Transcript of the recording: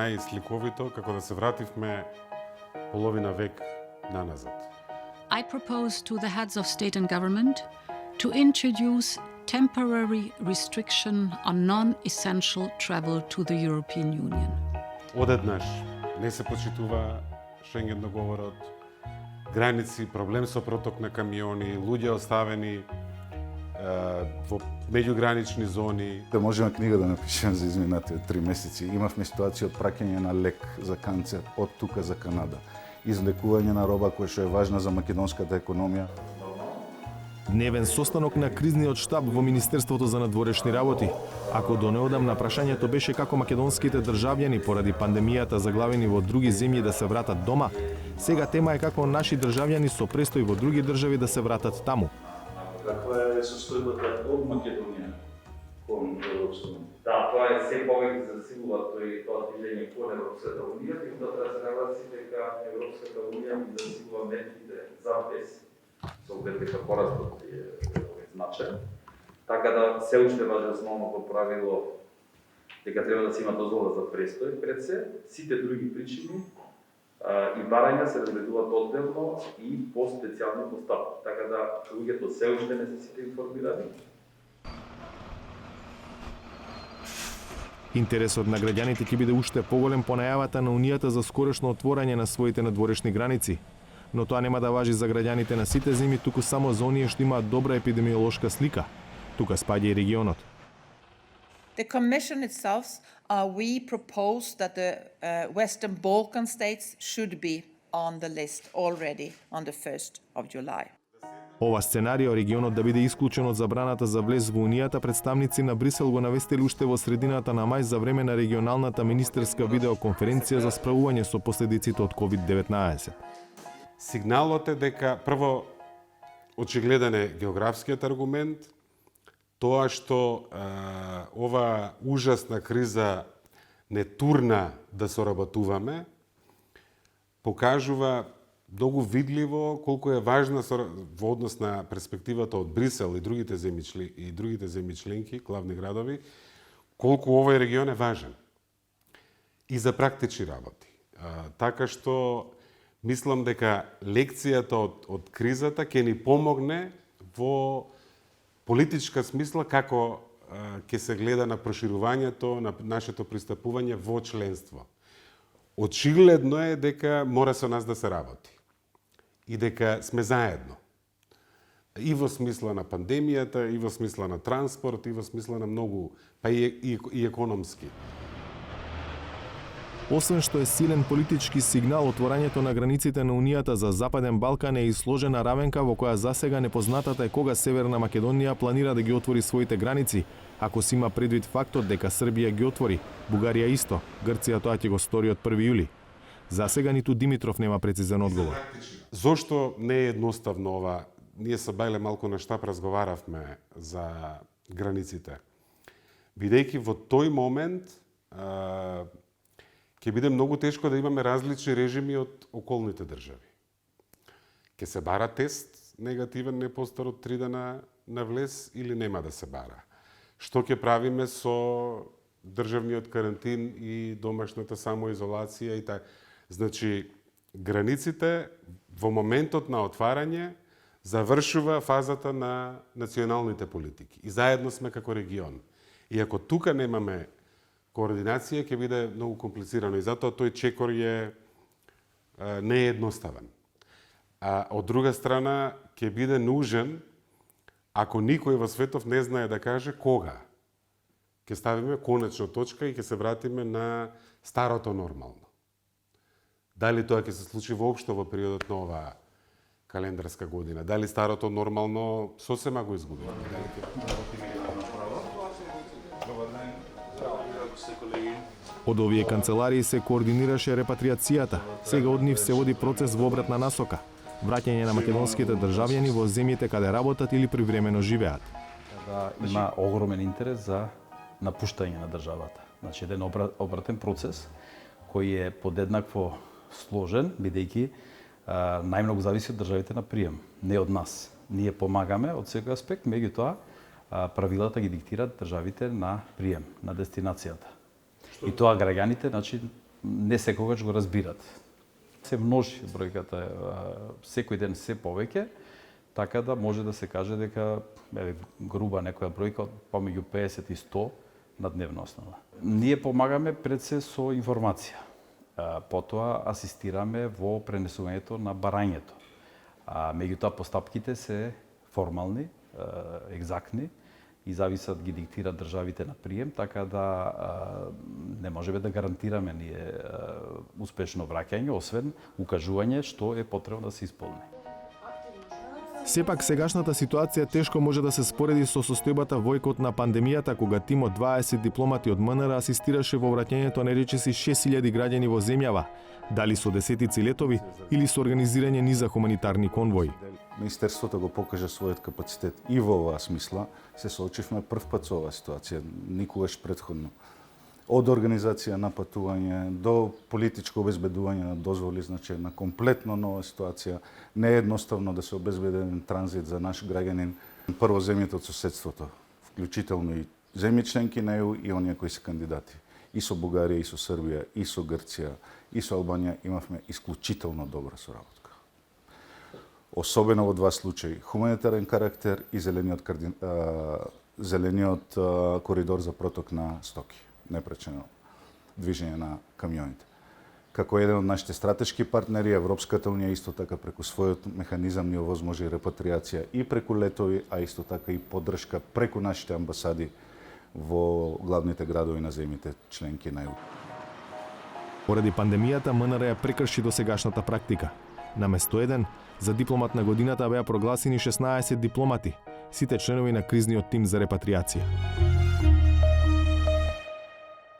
најсликовито како да се вративме половина век наназад. I propose to the heads of state and government to introduce temporary restriction on non-essential travel to the European Union. Одеднаш не се почитува Шенген договорот, граници, проблем со проток на камиони, луѓе оставени во меѓугранични зони. Да можеме книга да напишеме за изминатите 3 месеци. Имавме ситуација од праќање на лек за канцер од тука за Канада. Излекување на роба која што е важна за македонската економија. Дневен состанок на кризниот штаб во Министерството за надворешни работи. Ако до неодамна прашањето беше како македонските државјани поради пандемијата заглавени во други земји да се вратат дома, сега тема е како наши државјани со престој во други држави да се вратат таму. Каква е состојбата од Македонија кон Европската унија? Да, тоа е се повеќе засилува тоа движење кон Европската унија, и тоа треба да се нагласи дека Европската унија ги засилува мерките за без, со оглед дека порастот е значаен. Така да се уште важи основното правило дека треба да се има дозвола за престој пред се, сите други причини и барања се разгледуваат одделно и по специјални постапки. Така да луѓето се уште не се сите информирани. Интересот на граѓаните ќе биде уште поголем по најавата на Унијата за скорешно отворање на своите надворешни граници. Но тоа нема да важи за граѓаните на сите земји, туку само за оние што имаат добра епидемиолошка слика. Тука спаѓа и регионот. The Commission itself, we propose that the Western Balkan states should be on the list already on the 1st of July. Ова сценарио регионот да биде исклучен од забраната за влез во Унијата, представници на Брисел го навестили уште во средината на мај за време на регионалната министерска видеоконференција за справување со последиците од COVID-19. Сигналот е дека прво очигледен е географскиот аргумент, тоа што ова ужасна криза не турна да соработуваме, покажува многу видливо колку е важна во однос на перспективата од Брисел и другите земји членки, главни градови, колку овој регион е важен и за практични работи. Така што мислам дека лекцијата од кризата ќе ни помогне во политичка смисла како ќе се гледа на проширувањето на нашето пристапување во членство. Очигледно е дека мора со нас да се работи и дека сме заедно. И во смисла на пандемијата, и во смисла на транспорт, и во смисла на многу, па и економски. Освен што е силен политички сигнал, отворањето на границите на Унијата за Западен Балкан е и сложена равенка во која засега непознатата е кога Северна Македонија планира да ги отвори своите граници, ако се има предвид фактот дека Србија ги отвори, Бугарија исто, Грција тоа ќе го стори од 1 јули. Засега ниту Димитров нема прецизен одговор. Зошто не е едноставно ова? Ние со Бајле малку на штаб разговаравме за границите. Бидејќи во тој момент ќе биде многу тешко да имаме различни режими од околните држави. Ќе се бара тест негативен не постар од 3 дена на влез или нема да се бара? Што ќе правиме со државниот карантин и домашната самоизолација и така? Значи, границите во моментот на отварање завршува фазата на националните политики. И заедно сме како регион. И ако тука немаме координација, ќе биде многу комплицирано. И затоа тој чекор не е едноставен. А од друга страна, ќе биде нужен, ако никој во светов не знае да каже кога ќе ставиме конечна точка и ќе се вратиме на старото нормално. Дали тоа ќе се случи воопшто во периодот на оваа календарска година? Дали старото нормално сосема го изгубиме? Од овие канцеларии се координираше репатриацијата. Сега од нив се води процес во обратна насока. Враќање на македонските државјани во земјите каде работат или привремено живеат. Има огромен интерес за напуштање на државата. Значи, еден обратен процес кој е подеднакво сложен, бидејќи најмногу зависи од државите на прием, не од нас. Ние помагаме од секој аспект, меѓутоа правилата ги диктираат државите на прием, на дестинацијата. И тоа граѓаните, значи, не секогаш го разбират. Се множи бројката, секој ден се повеќе, така да може да се каже дека груба некоја бројка помеѓу 50 и 100 на дневна основа. Ние помагаме пред се со информација. Потоа асистираме во пренесувањето на барањето. Меѓутоа постапките се формални, екзактни и зависат ги диктираат државите на прием, така да не можеме да гарантираме ние успешно враќање, освен укажување што е потребно да се исполни. Сепак, сегашната ситуација тешко може да се спореди со состојбата во екот на пандемијата, кога тим од 20 дипломати од МНР асистираше во враќањето на речиси 6000 граѓани во земјава, дали со десетици летови или со организирање низа хуманитарни конвои. Министерството го покажа својот капацитет и во оваа смисла. Се соочивме прв пат со оваа ситуација, никогаш претходно. Од организација на патување до политичко обезбедување на дозволи, значи на комплетно нова ситуација, не е едноставно да се обезбеден транзит за наш граѓанин. Прво земјите од соседството, вклучително и земји членки на ЕУ и оние кои се кандидати. И со Бугарија, и со Србија, и со Грција, и со Албанија имавме исклучително добра соработка. Особено во два случаи, хуманитарен карактер и зелениот коридор за проток на стоки, непречено движење на камионите. Како еден од нашите стратешки партнери, Европската унија исто така преку својот механизам ни овозможи репатриација и преку летови, а исто така и поддршка преку нашите амбасади во главните градови на земјите членки на ЕУ. Поради пандемијата, МНР ја прекрши досегашната практика. Наместо еден, за дипломат на годината беа прогласени 16 дипломати, сите членови на кризниот тим за репатриација.